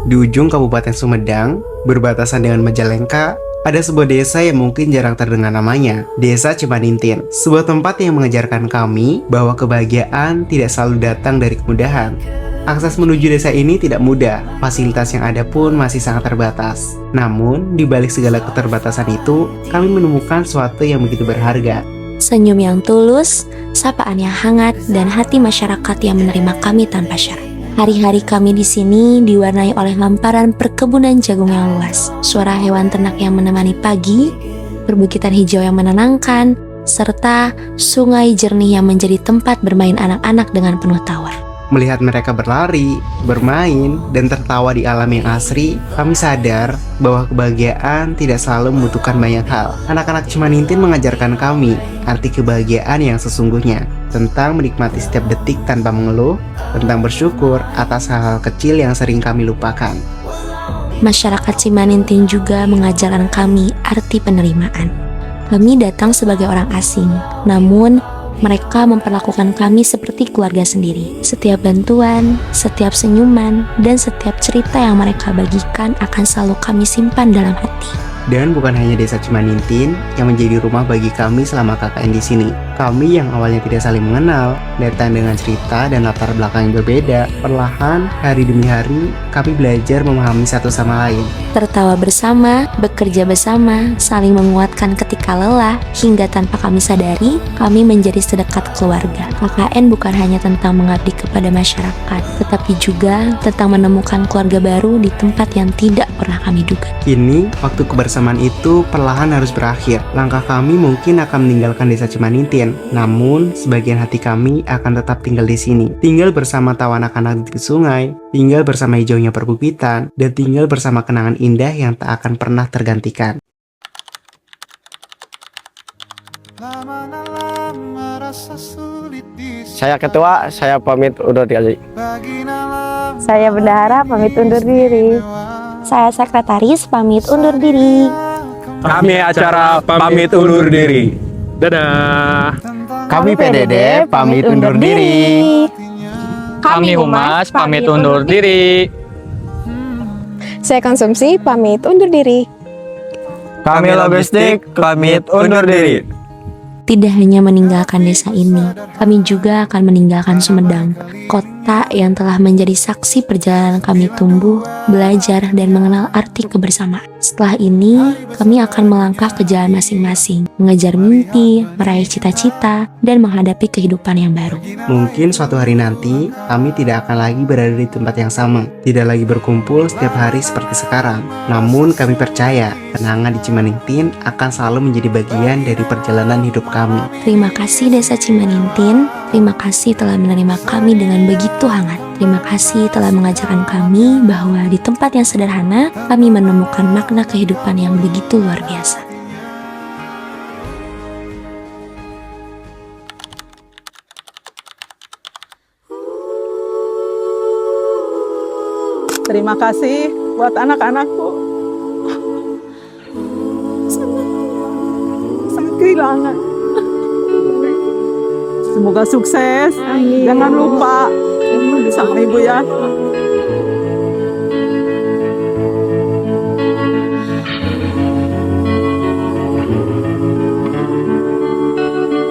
Di ujung Kabupaten Sumedang, berbatasan dengan Majalengka, ada sebuah desa yang mungkin jarang terdengar namanya, Desa Cimanintin. Sebuah tempat yang mengajarkan kami bahwa kebahagiaan tidak selalu datang dari kemudahan. Akses menuju desa ini tidak mudah, fasilitas yang ada pun masih sangat terbatas. Namun, di balik segala keterbatasan itu, kami menemukan sesuatu yang begitu berharga. Senyum yang tulus, sapaan yang hangat, dan hati masyarakat yang menerima kami tanpa syarat. Hari-hari kami di sini diwarnai oleh hamparan perkebunan jagung yang luas, suara hewan ternak yang menemani pagi, perbukitan hijau yang menenangkan, serta sungai jernih yang menjadi tempat bermain anak-anak dengan penuh tawa. Melihat mereka berlari, bermain, dan tertawa di alam yang asri, kami sadar bahwa kebahagiaan tidak selalu membutuhkan banyak hal. Anak-anak Cimanintin mengajarkan kami arti kebahagiaan yang sesungguhnya, tentang menikmati setiap detik tanpa mengeluh, tentang bersyukur atas hal-hal kecil yang sering kami lupakan. Masyarakat Cimanintin juga mengajarkan kami arti penerimaan. Kami datang sebagai orang asing, namun mereka memperlakukan kami seperti keluarga sendiri. Setiap bantuan, setiap senyuman, dan setiap cerita yang mereka bagikan akan selalu kami simpan dalam hati. Dan bukan hanya desa Cimanintin yang menjadi rumah bagi kami selama KKN di sini. Kami yang awalnya tidak saling mengenal, datang dengan cerita dan latar belakang yang berbeda. Perlahan, hari demi hari, kami belajar memahami satu sama lain. Tertawa bersama, bekerja bersama, saling menguatkan ketika lelah, hingga tanpa kami sadari, kami menjadi sedekat keluarga. KKN bukan hanya tentang mengabdi kepada masyarakat, tetapi juga tentang menemukan keluarga baru di tempat yang tidak pernah kami duga. Kini, waktu kebersamaan itu perlahan harus berakhir. Langkah kami mungkin akan meninggalkan desa Cimanintin, namun sebagian hati kami akan tetap tinggal di sini. Tinggal bersama tawa anak-anak di sungai, tinggal bersama hijaunya perbukitan, dan tinggal bersama kenangan indah yang tak akan pernah tergantikan. Saya ketua, saya pamit undur diri. Saya bendahara, pamit undur diri. Saya sekretaris, pamit undur diri. Kami acara pamit undur diri. Dadah. Kami PDD pamit undur diri. Kami Humas pamit undur diri. Saya konsumsi, pamit undur diri. Kami logistik pamit undur diri. Tidak hanya meninggalkan desa ini, kami juga akan meninggalkan Sumedang, kota yang telah menjadi saksi perjalanan kami tumbuh, belajar, dan mengenal arti kebersamaan. Setelah ini, kami akan melangkah ke jalan masing-masing, mengejar mimpi, meraih cita-cita, dan menghadapi kehidupan yang baru. Mungkin suatu hari nanti, kami tidak akan lagi berada di tempat yang sama, tidak lagi berkumpul setiap hari seperti sekarang. Namun kami percaya, kenangan di Cimanintin akan selalu menjadi bagian dari perjalanan hidup kami. Terima kasih Desa Cimanintin, terima kasih telah menerima kami dengan begitu hangat. Terima kasih telah mengajarkan kami bahwa di tempat yang sederhana, kami menemukan makna kehidupan yang begitu luar biasa. Terima kasih buat anak-anakku. Sangat kehilangan. Semoga sukses. Amin. Jangan lupa sama ibu ya.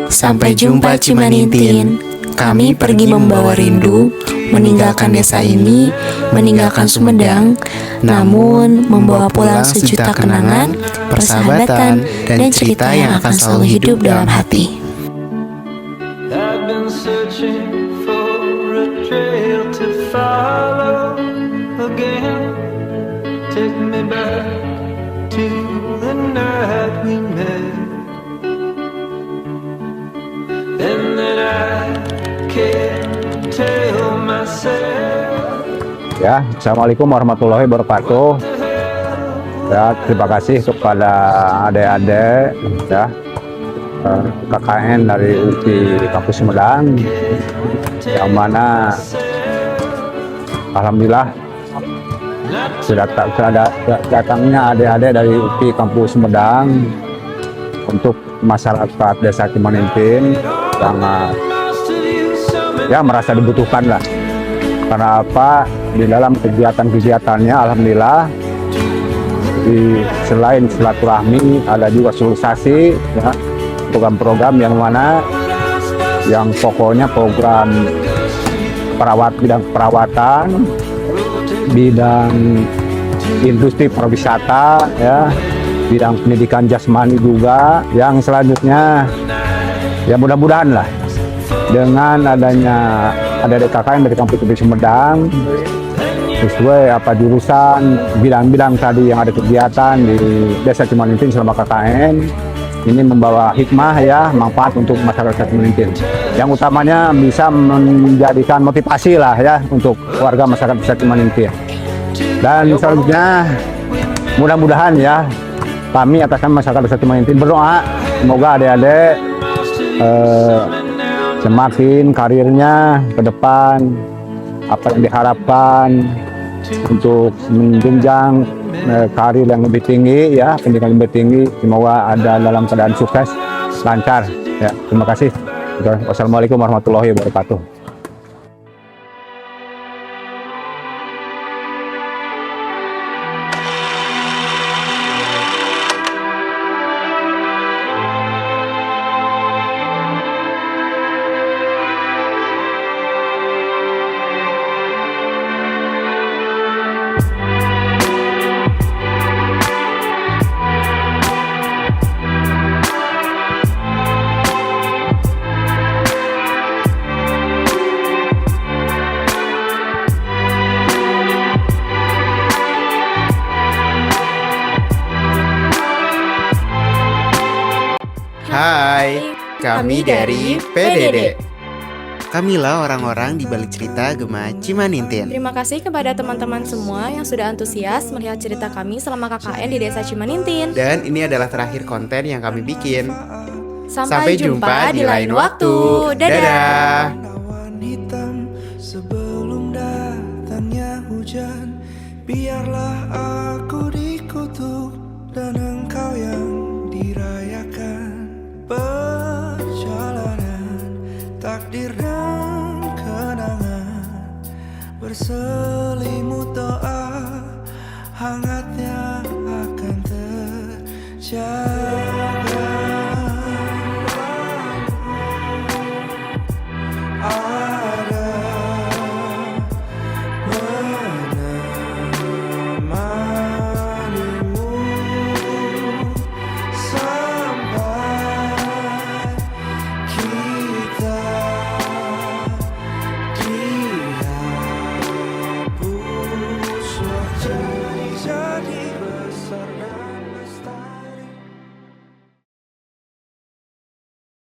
Sampai jumpa Cimanintin. Kami pergi membawa rindu, meninggalkan desa ini, meninggalkan Sumedang, namun membawa pulang sejuta kenangan, persahabatan, dan cerita yang akan selalu hidup dalam hati. I've been searching for a trail to follow again. Take me back to the night we met. And then I can't tell myself. Ya, assalamualaikum warahmatullahi wabarakatuh. Ya, terima kasih kepada adik-adik ya KKN dari UPI Kampus Sumedang, yang mana alhamdulillah sudah datangnya adik-adik dari UPI Kampus Sumedang untuk masyarakat Desa Cimanintin sangat ya merasa dibutuhkan lah. Karena apa? di dalam kegiatan-kegiatannya alhamdulillah selain silaturahmi ada juga sosialisasi ya, program-program yang mana yang pokoknya program bidang perawatan, bidang industri pariwisata ya, bidang pendidikan jasmani juga. Yang selanjutnya ya mudah-mudahan lah dengan adanya ada KKN dari Kampus Upi Sumedang sesuai apa jurusan bidang-bidang tadi yang ada kegiatan di Desa Cimanintin selama KKN ini membawa hikmah ya, manfaat untuk masyarakat Cimanintin. Yang utamanya bisa menjadikan motivasi lah ya untuk warga masyarakat Desa Cimanintin. Dan selanjutnya mudah-mudahan ya kami atas nama masyarakat Desa Cimanintin berdoa semoga adik-adik semakin karirnya ke depan apa yang diharapkan untuk menjenjang karir yang lebih tinggi ya, pendidikan lebih tinggi, semoga ada dalam keadaan sukses, lancar ya. Terima kasih. Wassalamualaikum warahmatullahi wabarakatuh. Hai, kami dari PDD. Kamilah orang-orang di balik cerita Gema Cimanintin. Terima kasih kepada teman-teman semua yang sudah antusias melihat cerita kami selama KKN di Desa Cimanintin. Dan ini adalah terakhir konten yang kami bikin. Sampai jumpa di lain waktu. Dadah. Awan hitam sebelum datangnya hujan. Biarlah aku dikutuk dan engkau yang dirayakan. Perjalanan takdir dan kenangan bersama.